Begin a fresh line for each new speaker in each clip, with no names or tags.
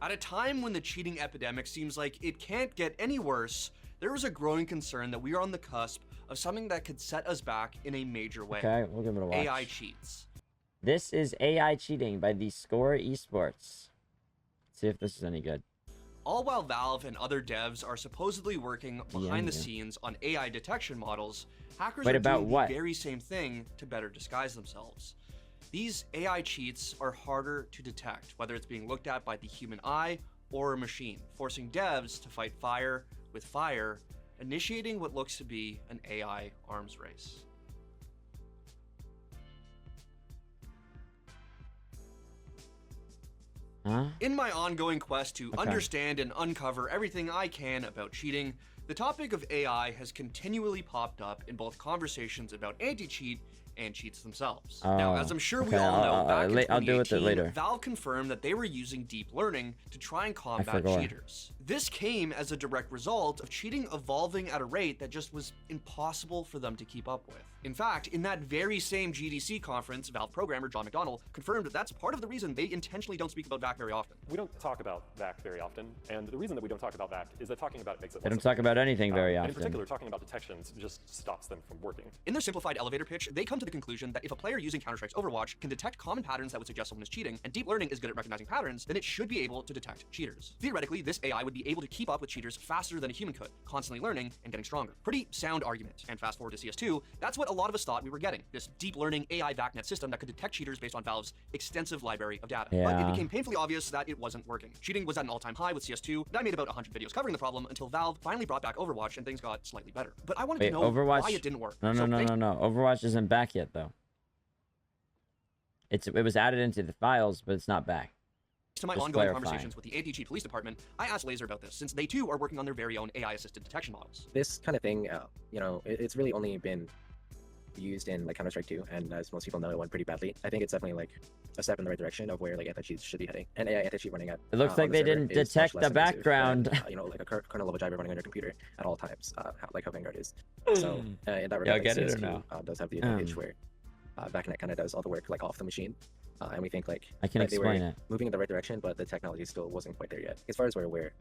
At a time when the cheating epidemic seems like it can't get any worse, there is a growing concern that we are on the cusp of something that could set us back in a major way.
Okay, we'll give it a watch.
AI cheats.
This is AI cheating by the Score Esports. Let's see if this is any good.
All while Valve and other devs are supposedly working behind the scenes on AI detection models, hackers are doing the very same thing to better disguise themselves. These AI cheats are harder to detect, whether it's being looked at by the human eye or a machine, forcing devs to fight fire with fire, initiating what looks to be an AI arms race. In my ongoing quest to understand and uncover everything I can about cheating, the topic of AI has continually popped up in both conversations about anti-cheat and cheats themselves. Now, as I'm sure we all know, back in 2018, Valve confirmed that they were using deep learning to try and combat cheaters. This came as a direct result of cheating evolving at a rate that just was impossible for them to keep up with. In fact, in that very same GDC conference, Valve programmer John McDonnell confirmed that that's part of the reason they intentionally don't speak about VAC very often.
We don't talk about VAC very often, and the reason that we don't talk about VAC is that talking about it makes it less.
They don't talk about anything very often.
In particular, talking about detections just stops them from working.
In their simplified elevator pitch, they come to the conclusion that if a player using Counter-Strike's Overwatch can detect common patterns that would suggest someone is cheating, and deep learning is good at recognizing patterns, then it should be able to detect cheaters. Theoretically, this AI would be able to keep up with cheaters faster than a human could, constantly learning and getting stronger. Pretty sound argument. And fast forward to CS2, that's what a lot of us thought we were getting. This deep learning AI VACnet system that could detect cheaters based on Valve's extensive library of data. But it became painfully obvious that it wasn't working. Cheating was at an all-time high with CS2, and I made about 100 videos covering the problem until Valve finally brought back Overwatch and things got slightly better. But I wanted to know why it didn't work.
No. Overwatch isn't back yet, though. It was added into the files, but it's not back.
To my ongoing conversations with the anti-cheat police department, I asked Laser about this, since they too are working on their very own AI-assisted detection models.
This kind of thing, you know, it's really only been used in like Counter-Strike 2, and as most people know, it went pretty badly. I think it's definitely like a step in the right direction of where like anti-cheats should be heading. And AI anti-cheat running at
it looks like they didn't detect the background.
Than, you know, like a kernel of a driver running on your computer at all times, like how Vanguard is. So in that regard,
get
like,
it or
CS2 does have the advantage where VACnet kind of does all the work like off the machine. And we think like
I can explain it.
Moving in the right direction, but the technology still wasn't quite there yet. As far as we're aware,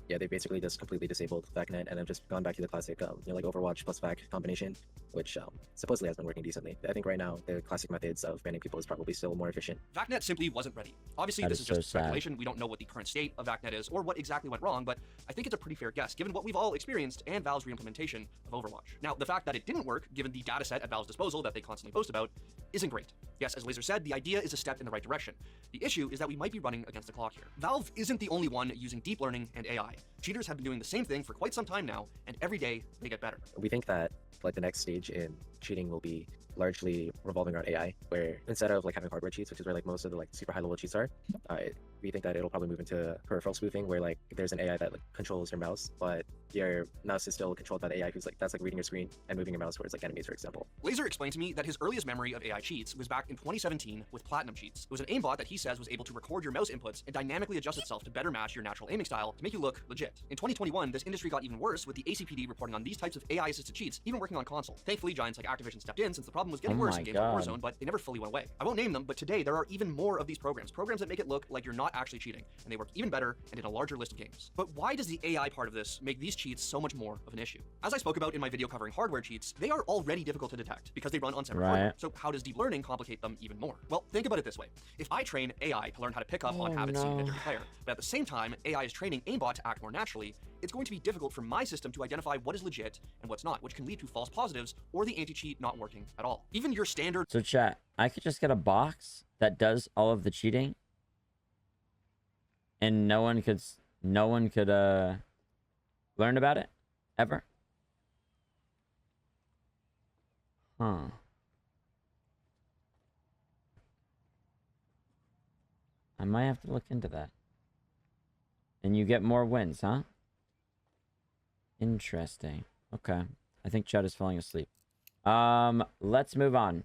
yeah, they basically just completely disabled VACnet and have just gone back to the classic, you know, like Overwatch plus VAC combination, which supposedly has been working decently. I think right now the classic methods of banning people is probably still more efficient.
VACnet simply wasn't ready. Obviously, this is just speculation. We don't know what the current state of VACnet is or what exactly went wrong, but I think it's a pretty fair guess given what we've all experienced and Valve's reimplementation of Overwatch. Now, the fact that it didn't work, given the dataset at Valve's disposal that they constantly boast about, isn't great. Yes, as Laser said, the idea is a step in the right direction. The issue is that we might be running against the clock here. Valve isn't the only one using deep learning and AI. Cheaters have been doing the same thing for quite some time now, and every day they get better.
We think that like the next stage in cheating will be largely revolving around AI, where instead of like having hardware cheats, which is where like most of the like super high level cheats are, we think that it'll probably move into peripheral spoofing, where like there's an AI that like controls your mouse, but your mouse is still controlled by the AI who's like that's like reading your screen and moving your mouse towards like enemies, for example.
Laser explained to me that his earliest memory of AI cheats was back in 2017 with Platinum Cheats. It was an aimbot that he says was able to record your mouse inputs and dynamically adjust itself to better match your natural aiming style to make you look legit. In 2021, this industry got even worse with the ACPD reporting on these types of AI-assisted cheats, even working on console. Thankfully, giants like Activision stepped in since the problem was getting worse in games like Warzone, but they never fully went away. I won't name them, but today there are even more of these programs that make it look like you're not actually cheating, and they work even better and in a larger list of games. But why does the AI part of this make these cheats so much more of an issue? As I spoke about in my video covering hardware cheats, they are already difficult to detect because they run on separate hardware. So how does deep learning complicate them even more? Well, think about it this way. If I train AI to learn how to pick up on habits seen in a different player, but at the same time, AI is training aimbot to act more naturally, it's going to be difficult for my system to identify what is legit and what's not, which can lead to false positives or the anti-cheat not working at all. Even your standard...
So chat, I could just get a box that does all of the cheating, and no one could learn about it ever. Huh. I might have to look into that. And you get more wins, huh? Interesting. Okay. I think Chad is falling asleep. Let's move on.